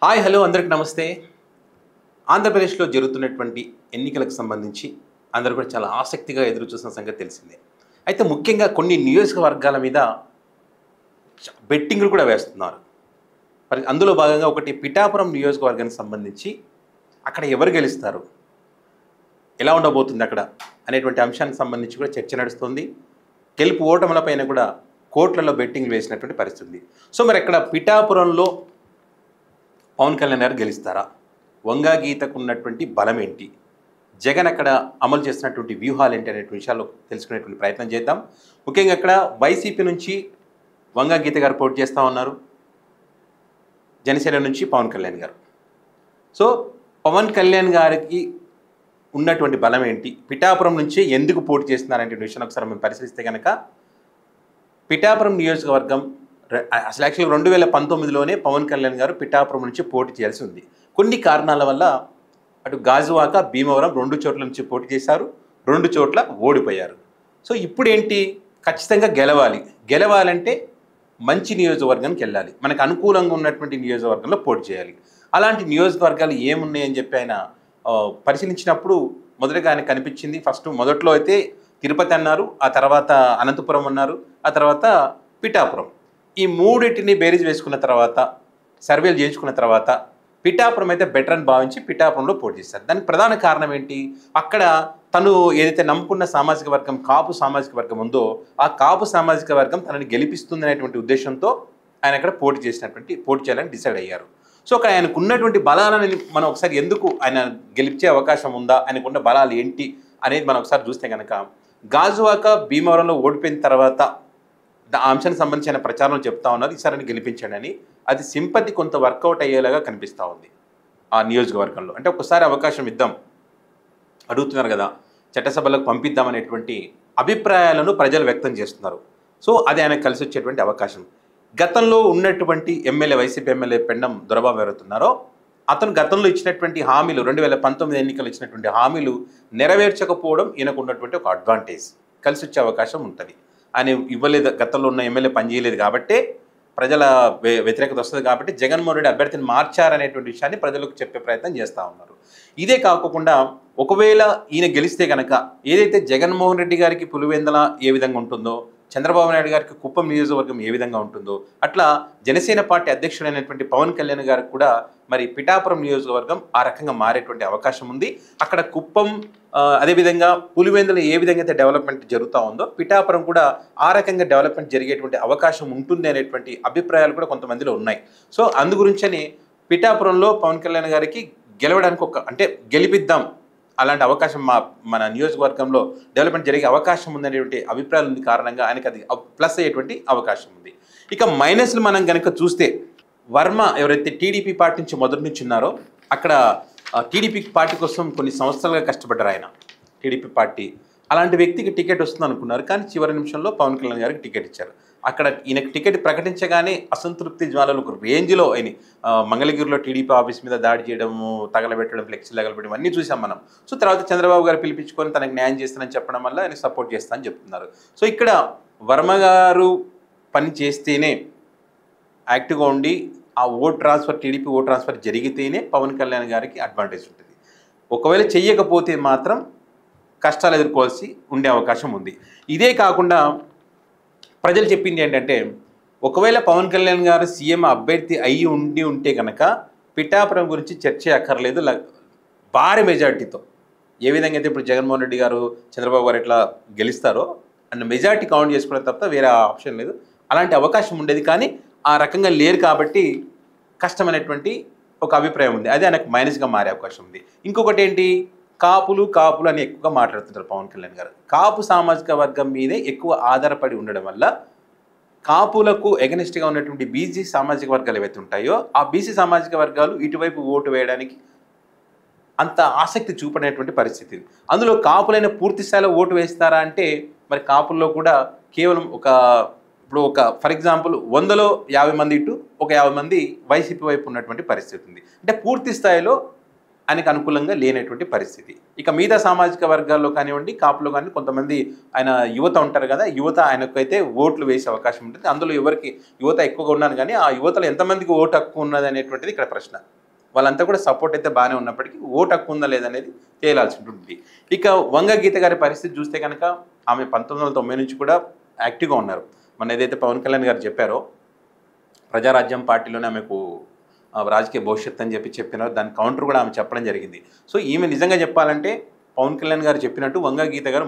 Hi hello అందరికి నమస్తే. ఆంధ్రప్రదేశ్లో జరుగుతున్నటువంటి ఎన్నికలకు సంబంధించి అందరూ కూడా చాలా ఆసక్తిగా ఎదురు చూసిన సంగతి తెలిసిందే. అయితే ముఖ్యంగా కొన్ని నియోజకవర్గాల మీద బెట్టింగ్లు కూడా వేస్తున్నారు. మరి అందులో భాగంగా ఒకటి పిఠాపురం నియోజకవర్గానికి సంబంధించి అక్కడ ఎవరు గెలుస్తారు, ఎలా ఉండబోతుంది అక్కడ అనేటువంటి అంశానికి సంబంధించి కూడా చర్చ నడుస్తుంది. గెలుపు ఓటములపైన కూడా కోట్లలో బెట్టింగ్ వేసినటువంటి పరిస్థితి. సో మరి అక్కడ పిఠాపురంలో పవన్ కళ్యాణ్ గారు గెలుస్తారా? వంగా గీతకు ఉన్నటువంటి బలం ఏంటి, జగన్ అక్కడ అమలు చేస్తున్నటువంటి వ్యూహాలు ఏంటి అనే విషయాలు తెలుసుకునేటువంటి ప్రయత్నం చేద్దాం. ముఖ్యంగా అక్కడ వైసీపీ నుంచి వంగా గీత గారు పోటీ చేస్తూ ఉన్నారు, జనసేన నుంచి పవన్ కళ్యాణ్ గారు. సో పవన్ కళ్యాణ్ గారికి ఉన్నటువంటి బలం ఏంటి, పిఠాపురం నుంచి ఎందుకు పోటీ చేస్తున్నారనే విషయాన్ని ఒకసారి మేము పరిశీలిస్తే కనుక పిఠాపురం నియోజకవర్గం అసలు యాక్చువల్గా 2019లోనే పవన్ కళ్యాణ్ గారు పిఠాపురం నుంచి పోటీ చేయాల్సి ఉంది. కొన్ని కారణాల వల్ల అటు గాజువాక, భీమవరం 2 చోట్ల నుంచి పోటీ చేశారు, 2 చోట్ల ఓడిపోయారు. సో ఇప్పుడు ఏంటి, ఖచ్చితంగా గెలవాలంటే మంచి నియోజకవర్గానికి వెళ్ళాలి, మనకు అనుకూలంగా ఉన్నటువంటి నియోజకవర్గంలో పోటీ చేయాలి. అలాంటి నియోజకవర్గాలు ఏమున్నాయని చెప్పి ఆయన పరిశీలించినప్పుడు మొదటగా ఆయన కనిపించింది, మొదట్లో అయితే తిరుపతి అన్నారు, ఆ తర్వాత అనంతపురం అన్నారు, ఆ తర్వాత పిఠాపురం. ఈ మూడింటిని బేరీజ్ వేసుకున్న తర్వాత, సర్వేలు చేయించుకున్న తర్వాత పిఠాపురం అయితే బెటర్ అని భావించి పిఠాపురంలో పోటీ చేశారు. దానికి ప్రధాన కారణం ఏంటి, అక్కడ తను ఏదైతే నమ్ముకున్న సామాజిక వర్గం కాపు సామాజిక వర్గం ఉందో ఆ కాపు సామాజిక వర్గం తనని గెలిపిస్తుంది అనేటువంటి ఉద్దేశంతో ఆయన అక్కడ పోటీ చేయాలని డిసైడ్ అయ్యారు. సో అక్కడ ఆయనకు ఉన్నటువంటి బలాలని మనం ఒకసారి ఎందుకు ఆయన గెలిచే అవకాశం ఉందా, ఆయనకున్న బలాలు ఏంటి అనేది మనం ఒకసారి చూస్తే కనుక గాజువాక, భీమవరంలో ఓడిపోయిన తర్వాత ఆ అంశానికి సంబంధించిన ప్రచారం చెప్తా ఉన్నారు, ఈసారి గెలిపించండి అని. అది సింపతి కొంత వర్కౌట్ అయ్యేలాగా కనిపిస్తూ ఉంది ఆ నియోజకవర్గంలో. అంటే ఒకసారి అవకాశం ఇద్దాం అడుగుతున్నారు కదా, చట్టసభలకు పంపిద్దామనేటువంటి అభిప్రాయాలను ప్రజలు వ్యక్తం చేస్తున్నారు. సో అది ఆయనకు కలిసి వచ్చేటువంటి అవకాశం. గతంలో ఉన్నటువంటి వైసీపీ ఎమ్మెల్యే పెండం దొరబాబు ఎవరుతున్నారో అతను గతంలో ఇచ్చినటువంటి హామీలు, 2019 ఎన్నికలు ఇచ్చినటువంటి హామీలు నెరవేర్చకపోవడం ఈయనకు ఉన్నటువంటి ఒక అడ్వాంటేజ్, కలిసి వచ్చే అవకాశం ఉంటుంది. ఆయన ఇవ్వలేదు, గతంలో ఉన్న ఎమ్మెల్యే పనిచేయలేదు కాబట్టి ప్రజల వ్యతిరేకత వస్తుంది కాబట్టి జగన్మోహన్ రెడ్డి అభ్యర్థిని మార్చారనేటువంటి విషయాన్ని ప్రజలకు చెప్పే ప్రయత్నం చేస్తూ ఉన్నారు. ఇదే కాకుండా ఒకవేళ ఈయన గెలిస్తే కనుక ఏదైతే జగన్మోహన్ రెడ్డి గారికి పులివెందుల ఏ విధంగా ఉంటుందో, చంద్రబాబు నాయుడు గారికి కుప్పం నియోజకవర్గం ఏ విధంగా ఉంటుందో, అట్లా జనసేన పార్టీ అధ్యక్షుడైనటువంటి పవన్ కళ్యాణ్ గారికి కూడా మరి పిఠాపురం నియోజకవర్గం ఆ రకంగా మారేటువంటి అవకాశం ఉంది. అక్కడ కుప్పం అదేవిధంగా పులివెందుల ఏ విధంగా అయితే డెవలప్మెంట్ జరుగుతూ ఉందో పిఠాపురం కూడా ఆ రకంగా డెవలప్మెంట్ జరిగేటువంటి అవకాశం ఉంటుంది అనేటువంటి అభిప్రాయాలు కూడా కొంతమందిలో ఉన్నాయి. సో అందు గురించని పిఠాపురంలో పవన్ కళ్యాణ్ గారికి గెలవడానికి అంటే గెలిపిద్దాం, అలాంటి అవకాశం మన నియోజకవర్గంలో డెవలప్మెంట్ జరిగే అవకాశం ఉందనేటువంటి అభిప్రాయాలు ఉంది కారణంగా ఆయనకి అది ప్లస్ అయ్యేటువంటి అవకాశం ఉంది. ఇక మైనస్లు మనం కనుక చూస్తే, వర్మ ఎవరైతే టీడీపీ పార్టీ నుంచి మొదటి నుంచి ఉన్నారో అక్కడ టీడీపీ పార్టీ కోసం కొన్ని సంవత్సరాలుగా కష్టపడ్డారు ఆయన, టీడీపీ పార్టీ అలాంటి వ్యక్తికి టికెట్ వస్తుంది అనుకున్నారు, కానీ చివరి నిమిషంలో పవన్ కళ్యాణ్ గారికి టికెట్ ఇచ్చారు. అక్కడ ఈయనకు టికెట్ ప్రకటించగానే అసంతృప్తి జ్వాలలు ఒక రేంజ్లో ఆయన మంగళగిరిలో టీడీపీ ఆఫీస్ మీద దాడి చేయడము, తగలబెట్టడం, ఫ్లెక్సీలు తగలబెట్టడం అన్నీ చూసాం మనం. సో తర్వాత చంద్రబాబు గారు పిలిపించుకొని తనకు న్యాయం చేస్తానని చెప్పడం వల్ల ఆయన సపోర్ట్ చేస్తానని చెప్తున్నారు. సో ఇక్కడ వర్మ గారు పని చేస్తేనే, యాక్టివ్గా ఉండి ఆ vote transfer, TDP vote transfer జరిగితేనే పవన్ కళ్యాణ్ గారికి అడ్వాంటేజ్ ఉంటుంది. ఒకవేళ చెయ్యకపోతే మాత్రం కష్టాలు ఎదుర్కోవాల్సి ఉండే అవకాశం ఉంది. ఇదే కాకుండా ప్రజలు చెప్పింది ఏంటంటే, ఒకవేళ పవన్ కళ్యాణ్ గారు సీఎం అభ్యర్థి అయ్యి ఉంటే కనుక పిఠాపురం గురించి చర్చ అక్కర్లేదు, భారీ మెజార్టీతో ఏ విధంగా అయితే ఇప్పుడు జగన్మోహన్ రెడ్డి గారు, చంద్రబాబు గారు ఎట్లా గెలుస్తారో అండ్ మెజార్టీ కౌంట్ చేసుకోవడం తప్ప వేరే ఆప్షన్ లేదు. అలాంటి అవకాశం ఉండేది, కానీ ఆ రకంగా లేరు కాబట్టి కష్టమైనటువంటి ఒక అభిప్రాయం ఉంది. అది ఆయనకు మైనస్గా మారే అవకాశం ఉంది. ఇంకొకటి ఏంటి, కాపులు అని ఎక్కువగా మాట్లాడుతుంటారు పవన్ కళ్యాణ్ గారు. కాపు సామాజిక వర్గం మీదే ఎక్కువ ఆధారపడి ఉండడం వల్ల కాపులకు ఎగనిస్ట్గా ఉన్నటువంటి బీసీ సామాజిక వర్గాలు ఏవైతే ఉంటాయో ఆ బీసీ సామాజిక వర్గాలు ఇటువైపు ఓటు వేయడానికి అంత ఆసక్తి చూపనేటువంటి పరిస్థితి. అందులో కాపులైన పూర్తి స్థాయిలో ఓటు వేస్తారా అంటే, మరి కాపుల్లో కూడా కేవలం ఇప్పుడు ఫర్ ఎగ్జాంపుల్ 100లో 50 మంది ఇటు, ఒక 50 మంది వైసీపీ వైపు ఉన్నటువంటి పరిస్థితి ఉంది. అంటే పూర్తి స్థాయిలో ఆయనకు అనుకూలంగా లేనటువంటి పరిస్థితి. ఇక మిగతా సామాజిక వర్గాల్లో కానివ్వండి, కాపులో కానీ కొంతమంది ఆయన యువత ఉంటారు కదా, యువత ఆయనకైతే ఓట్లు వేసే అవకాశం ఉంటుంది. అందులో ఎవరికి యువత ఎక్కువగా ఉన్నారు కానీ ఆ యువతలో ఎంతమందికి ఓటు హక్కు ఉన్నది అనేటువంటిది ఇక్కడ ప్రశ్న. వాళ్ళంతా కూడా సపోర్ట్ అయితే బాగానే ఉన్నప్పటికీ ఓటు హక్కు ఉందా లేదనేది తేలాల్సి ఉంటుంది. ఇక వంగ గీత గారి పరిస్థితి చూస్తే కనుక ఆమె 1990 నుంచి కూడా యాక్టివ్గా ఉన్నారు. మన ఏదైతే పవన్ కళ్యాణ్ గారు చెప్పారో ప్రజారాజ్యం పార్టీలోనే ఆమెకు రాజకీయ భవిష్యత్తు అని చెప్పినారు. దాని కౌంటర్ కూడా ఆమె చెప్పడం జరిగింది. సో ఈమె నిజంగా చెప్పాలంటే పవన్ కళ్యాణ్ గారు చెప్పినట్టు వంగ గీత గారు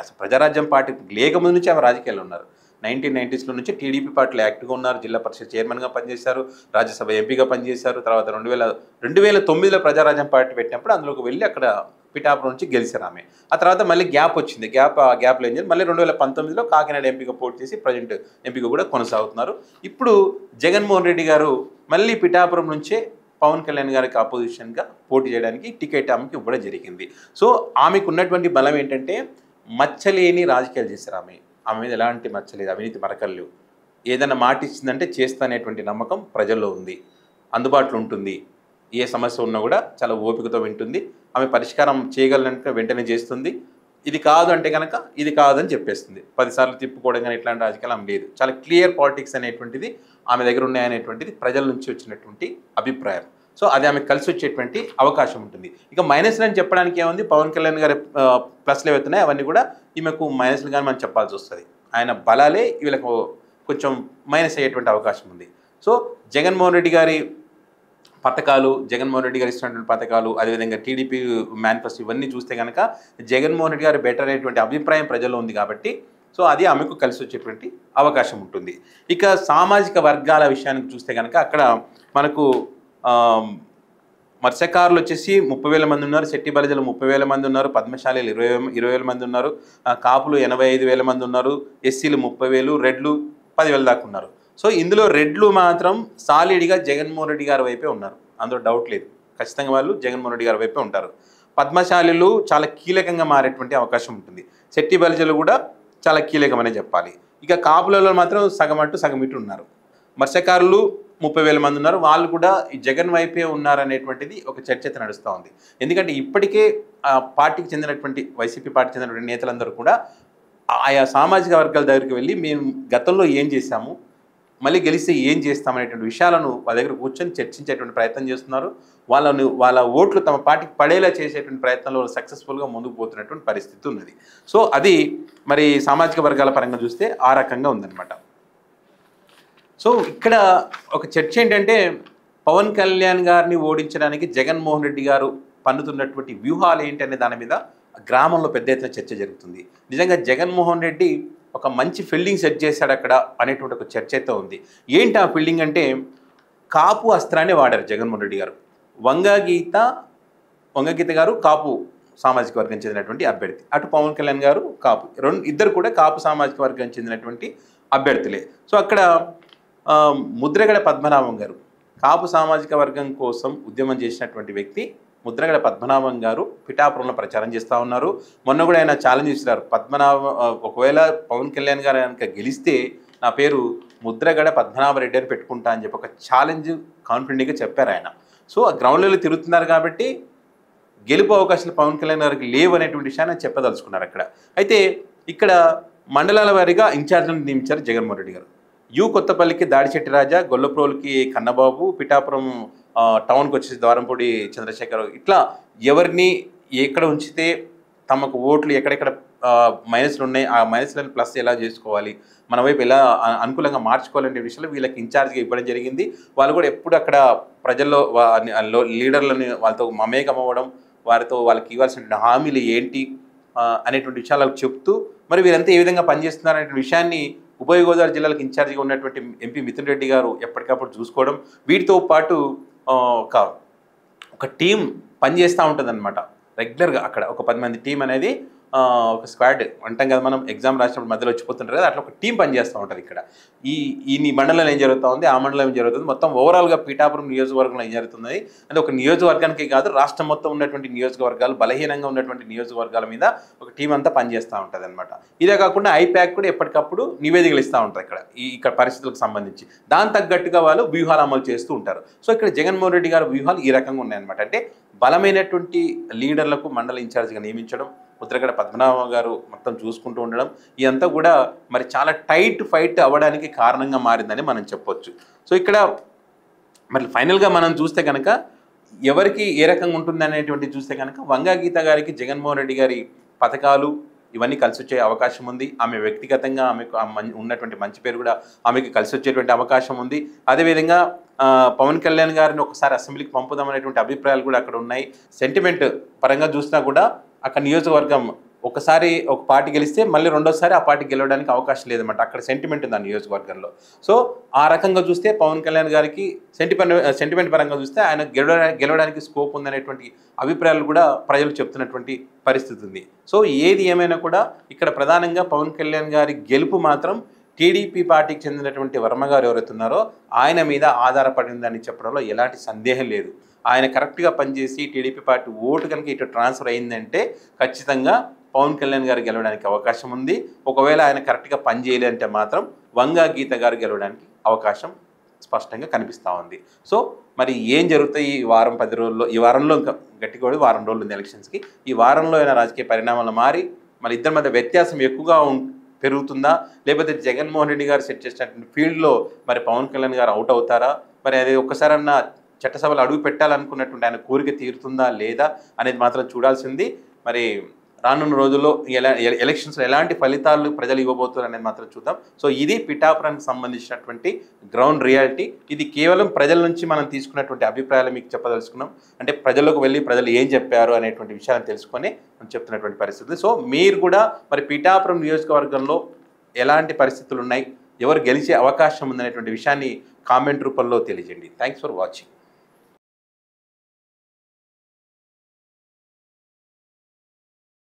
అసలు ప్రజారాజ్యం పార్టీ లేకముందు నుంచి ఆమె రాజకీయాల్లో ఉన్నారు. 1990s నుంచి టీడీపీ పార్టీలో యాక్టివ్గా ఉన్నారు. జిల్లా పరిషత్ చైర్మన్గా పనిచేశారు, రాజ్యసభ ఎంపీగా పనిచేశారు. తర్వాత 2009లో ప్రజారాజ్యం పార్టీ పెట్టినప్పుడు అందులోకి వెళ్ళి అక్కడ పిఠాపురం నుంచి గెలిచారు ఆమె. ఆ తర్వాత మళ్ళీ గ్యాప్ వచ్చింది. గ్యాప్లో ఏం చేయాలి, మళ్ళీ 2019లో కాకినాడ ఎంపీగా పోటీ చేసి ప్రజెంట్ ఎంపీగా కూడా కొనసాగుతున్నారు. ఇప్పుడు జగన్మోహన్ రెడ్డి గారు మళ్ళీ పిఠాపురం నుంచే పవన్ కళ్యాణ్ గారికి అపోజిషన్గా పోటీ చేయడానికి టికెట్ ఆమెకి ఇవ్వడం జరిగింది. సో ఆమెకు ఉన్నటువంటి బలం ఏంటంటే మచ్చలేని రాజకీయాలు చేశారు ఆమె. ఆమె మీద ఎలాంటి మచ్చలేదు, అవినీతి మరకలు. ఏదైనా మాట ఇచ్చిందంటే చేస్తా అనేటువంటి నమ్మకం ప్రజల్లో ఉంది, అందుబాటులో ఉంటుంది. ఏ సమస్య ఉన్నా కూడా చాలా ఓపికతో వింటుంది. ఆమె పరిష్కారం చేయగలంటే వెంటనే చేస్తుంది. ఇది కాదు అంటే కనుక ఇది కాదని చెప్పేస్తుంది. 10 సార్లు తిప్పుకోవడం కానీ ఇట్లాంటి రాజకీయాలు ఆమె లేదు. చాలా క్లియర్ పాలిటిక్స్ అనేటువంటిది ఆమె దగ్గర ఉన్నాయనేటువంటిది ప్రజల నుంచి వచ్చినటువంటి అభిప్రాయం. సో అది ఆమెకు కలిసి వచ్చేటువంటి అవకాశం ఉంటుంది. ఇక మైనస్లు అని చెప్పడానికి ఏముంది, పవన్ కళ్యాణ్ గారి ప్లస్లు ఏవైతున్నాయి అవన్నీ కూడా ఈమెకు మైనస్లు కానీ మనం చెప్పాల్సి వస్తుంది. ఆయన బలాలే వీళ్ళకు కొంచెం మైనస్ అయ్యేటువంటి అవకాశం ఉంది. సో జగన్మోహన్ రెడ్డి గారి పథకాలు, జగన్మోహన్ రెడ్డి గారు ఇచ్చినటువంటి పథకాలు, అదేవిధంగా టీడీపీ మేనిఫెస్టో ఇవన్నీ చూస్తే కనుక జగన్మోహన్ రెడ్డి గారు బెటర్ అనేటువంటి అభిప్రాయం ప్రజల్లో ఉంది కాబట్టి సో అది ఆమెకు కలిసి వచ్చేటువంటి అవకాశం ఉంటుంది. ఇక సామాజిక వర్గాల విషయానికి చూస్తే కనుక అక్కడ మనకు మత్స్యకారులు వచ్చేసి 30,000 మంది ఉన్నారు, శెట్టి బలిజలు 30,000 మంది ఉన్నారు, పద్మశాలీలు 20,000 మంది ఉన్నారు, కాపులు 85,000 మంది ఉన్నారు, ఎస్సీలు 30,000, రెడ్లు 10,000 దాకా ఉన్నారు. సో ఇందులో రెడ్లు మాత్రం సాలిడ్గా జగన్మోహన్ రెడ్డి గారి వైపే ఉన్నారు, అందులో డౌట్ లేదు. ఖచ్చితంగా వాళ్ళు జగన్మోహన్ రెడ్డి గారి వైపే ఉంటారు. పద్మశాలీలు చాలా కీలకంగా మారేటువంటి అవకాశం ఉంటుంది. శెట్టి బలిజలు కూడా చాలా కీలకమనే చెప్పాలి. ఇక కాపులలో మాత్రం సగం అటు సగం ఇటు ఉన్నారు. మత్స్యకారులు 30,000 మంది ఉన్నారు, వాళ్ళు కూడా ఈ జగన్ వైపే ఉన్నారనేటువంటిది ఒక చర్చ అయితే నడుస్తూ ఉంది. ఎందుకంటే ఇప్పటికే పార్టీకి చెందినటువంటి వైసీపీ పార్టీకి చెందినటువంటి నేతలందరూ కూడా ఆయా సామాజిక వర్గాల దగ్గరికి వెళ్ళి మేము గతంలో ఏం చేశాము, మళ్ళీ గెలిస్తే ఏం చేస్తామనేటువంటి విషయాలను వాళ్ళ దగ్గర కూర్చొని చర్చించేటువంటి ప్రయత్నం చేస్తున్నారు. వాళ్ళ ఓట్లు తమ పార్టీకి పడేలా చేసేటువంటి ప్రయత్నంలో సక్సెస్ఫుల్గా ముందుకు పోతున్నటువంటి పరిస్థితి ఉన్నది. సో అది మరి సామాజిక వర్గాల పరంగా చూస్తే ఆ రకంగా ఉందన్నమాట. సో ఇక్కడ ఒక చర్చ ఏంటంటే పవన్ కళ్యాణ్ గారిని ఓడించడానికి జగన్మోహన్ రెడ్డి గారు పన్నుతున్నటువంటి వ్యూహాలు ఏంటి అనే దాని మీద గ్రామంలో పెద్ద ఎత్తున చర్చ జరుగుతుంది. నిజంగా జగన్మోహన్ రెడ్డి ఒక మంచి ఫీల్డింగ్ సెట్ చేశాడు అక్కడ అనేటువంటి ఒక చర్చ అయితే ఉంది. ఏంటి ఆ ఫీల్డింగ్ అంటే కాపు అస్త్రాన్ని వాడారు జగన్మోహన్ రెడ్డి గారు. వంగగీత గారు కాపు సామాజిక వర్గం చెందినటువంటి అభ్యర్థి, అటు పవన్ కళ్యాణ్ గారు కాపు, ఇద్దరు కూడా కాపు సామాజిక వర్గం చెందినటువంటి అభ్యర్థులే. సో అక్కడ ముద్రగడ పద్మనాభం గారు కాపు సామాజిక వర్గం కోసం ఉద్యమం చేసినటువంటి వ్యక్తి ముద్రగడ పద్మనాభం గారు పిఠాపురంలో ప్రచారం చేస్తూ ఉన్నారు. మొన్న కూడా ఆయన ఛాలెంజ్ ఇస్తున్నారు, ఒకవేళ పవన్ కళ్యాణ్ గారు కనుక గెలిస్తే నా పేరు ముద్రగడ పద్మనాభరెడ్డి అని పెట్టుకుంటా అని చెప్పి ఒక ఛాలెంజ్ కాన్ఫిడెంట్గా చెప్పారు ఆయన. సో ఆ గ్రౌండ్లలో తిరుగుతున్నారు కాబట్టి గెలుపు అవకాశాలు పవన్ కళ్యాణ్ గారికి లేవు అనేటువంటి విషయాన్ని చెప్పదలుచుకున్నారు అక్కడ. అయితే ఇక్కడ మండలాల వారీగా ఇన్ఛార్జ్లను నియమించారు జగన్మోహన్ రెడ్డి గారు. కొత్తపల్లికి దాడిశెట్టి రాజా, గొల్లప్రోలుకి కన్నబాబు, పిఠాపురం టౌన్కి వచ్చేసి ద్వారంపూడి చంద్రశేఖర్, ఇట్లా ఎవరిని ఎక్కడ ఉంచితే తమకు ఓట్లు ఎక్కడెక్కడ మైనస్లు ఉన్నాయి, ఆ మైనస్లను ప్లస్ ఎలా చేసుకోవాలి, మన వైపు ఎలా అనుకూలంగా మార్చుకోవాలనే విషయంలో వీళ్ళకి ఇన్ఛార్జ్గా ఇవ్వడం జరిగింది. వాళ్ళు కూడా ఎప్పుడు అక్కడ ప్రజల్లో లీడర్లని వాళ్ళతో మమేకం అవ్వడం, వాళ్ళకి ఇవ్వాల్సిన హామీలు ఏంటి అనేటువంటి విషయాలు చెప్తూ మరి వీరంతా ఏ విధంగా పనిచేస్తున్నారు అనే విషయాన్ని ఉభయ గోదావరి జిల్లాలకు ఇన్ఛార్జిగా ఉన్నటువంటి ఎంపీ మిథున్ రెడ్డి గారు ఎప్పటికప్పుడు చూసుకోవడం, వీటితో పాటు ఒక టీం పనిచేస్తూ ఉంటుంది అనమాట రెగ్యులర్గా. అక్కడ ఒక 10 మంది టీం అనేది ఒక స్క్వాడ్ అంటాం కదా, మనం ఎగ్జామ్ రాసినప్పుడు మధ్యలో వచ్చిపోతుంటారు కదా, అట్లా ఒక టీం పనిచేస్తూ ఉంటుంది ఇక్కడ. ఈ మండలంలో ఏం జరుగుతూ ఉంది, ఆ మండలం ఏం జరుగుతుంది, మొత్తం ఓవరాల్గా పీఠాపురం నియోజకవర్గంలో ఏం జరుగుతుంది అంటే ఒక నియోజకవర్గానికి కాదు, రాష్ట్రం మొత్తం ఉన్నటువంటి నియోజకవర్గాలు, బలహీనంగా ఉన్నటువంటి నియోజకవర్గాల మీద ఒక టీం అంతా పనిచేస్తూ ఉంటుంది అనమాట. ఇదే కాకుండా ఐప్యాక్ కూడా ఎప్పటికప్పుడు నివేదికలు ఇస్తూ ఉంటారు ఇక్కడ పరిస్థితులకు సంబంధించి. దాని తగ్గట్టుగా వాళ్ళు వ్యూహాలు అమలు చేస్తూ ఉంటారు. సో ఇక్కడ జగన్మోహన్ రెడ్డి గారి వ్యూహాలు ఈ రకంగా ఉన్నాయన్నమాట. అంటే బలమైనటువంటి లీడర్లకు మండల ఇన్ఛార్జిగా నియమించడం, ముద్రగడ పద్మనాభం గారు మొత్తం చూసుకుంటూ ఉండడం, ఇదంతా కూడా మరి చాలా టైట్ ఫైట్ అవ్వడానికి కారణంగా మారిందని మనం చెప్పొచ్చు. సో ఇక్కడ మరి ఫైనల్గా మనం చూస్తే కనుక ఎవరికి ఏ రకంగా ఉంటుంది అనేటువంటి చూస్తే కనుక వంగా గీత గారికి జగన్మోహన్ రెడ్డి గారి పథకాలు ఇవన్నీ కలిసి వచ్చే అవకాశం ఉంది. ఆమె వ్యక్తిగతంగా ఆమెకు ఉన్నటువంటి మంచి పేరు కూడా ఆమెకి కలిసి వచ్చేటువంటి అవకాశం ఉంది. అదేవిధంగా పవన్ కళ్యాణ్ గారిని ఒకసారి అసెంబ్లీకి పంపుదామనేటువంటి అభిప్రాయాలు కూడా అక్కడ ఉన్నాయి. సెంటిమెంట్ పరంగా చూసినా కూడా అక్కడ నియోజకవర్గం ఒకసారి ఒక పార్టీ గెలిస్తే మళ్ళీ రెండోసారి ఆ పార్టీ గెలవడానికి అవకాశం లేదన్నమాట. అక్కడ సెంటిమెంట్ ఉంది ఆ నియోజకవర్గంలో. సో ఆ రకంగా చూస్తే పవన్ కళ్యాణ్ గారికి సెంటిమెంట్ పరంగా చూస్తే ఆయన గెలవడానికి స్కోప్ ఉందనేటువంటి అభిప్రాయాలు కూడా ప్రజలు చెప్తున్నటువంటి పరిస్థితి ఉంది. సో ఏది ఏమైనా కూడా ఇక్కడ ప్రధానంగా పవన్ కళ్యాణ్ గారి గెలుపు మాత్రం టీడీపీ పార్టీకి చెందినటువంటి వర్మ గారు ఎవరైతే ఉన్నారో ఆయన మీద ఆధారపడిందని చెప్పడంలో ఎలాంటి సందేహం లేదు. ఆయన కరెక్ట్గా పనిచేసి టీడీపీ పార్టీ ఓటు కనుక ఇటు ట్రాన్స్ఫర్ అయిందంటే ఖచ్చితంగా పవన్ కళ్యాణ్ గారు గెలవడానికి అవకాశం ఉంది. ఒకవేళ ఆయన కరెక్ట్గా పనిచేయలేదంటే మాత్రం వంగా గీత గారు గెలవడానికి అవకాశం స్పష్టంగా కనిపిస్తూ ఉంది. సో మరి ఏం జరుగుతాయి ఈ వారం 10 రోజుల్లో, ఈ వారంలో ఇంకా గట్టిగా వారం రోజులు ఉంది ఎలక్షన్స్కి, ఈ వారంలో అయినా రాజకీయ పరిణామాలు మారి మరి ఇద్దరి మధ్య వ్యత్యాసం ఎక్కువగా పెరుగుతుందా, లేకపోతే జగన్మోహన్ రెడ్డి గారు సెట్ చేసినటువంటి ఫీల్డ్లో మరి పవన్ కళ్యాణ్ గారు అవుట్ అవుతారా, మరి అది ఒక్కసారన్నా చట్టసభలు అడుగు పెట్టాలనుకున్నటువంటి ఆయన కోరిక తీరుతుందా లేదా అనేది మాత్రం చూడాల్సింది. మరి రానున్న రోజుల్లో ఎలక్షన్స్లో ఎలాంటి ఫలితాలు ప్రజలు ఇవ్వబోతున్నారు అనేది మాత్రం చూద్దాం. సో ఇది పిఠాపురానికి సంబంధించినటువంటి గ్రౌండ్ రియాలిటీ. ఇది కేవలం ప్రజల నుంచి మనం తీసుకున్నటువంటి అభిప్రాయాలు మీకు చెప్పదలుచుకున్నాం. అంటే ప్రజలకు వెళ్ళి ప్రజలు ఏం చెప్పారు అనేటువంటి విషయాన్ని తెలుసుకొని మనం చెప్తున్నటువంటి పరిస్థితి. సో మీరు కూడా మరి పిఠాపురం నియోజకవర్గంలో ఎలాంటి పరిస్థితులు ఉన్నాయి, ఎవరు గెలిచే అవకాశం ఉందనేటువంటి విషయాన్ని కామెంట్ రూపంలో తెలియజేయండి. Thanks for watching.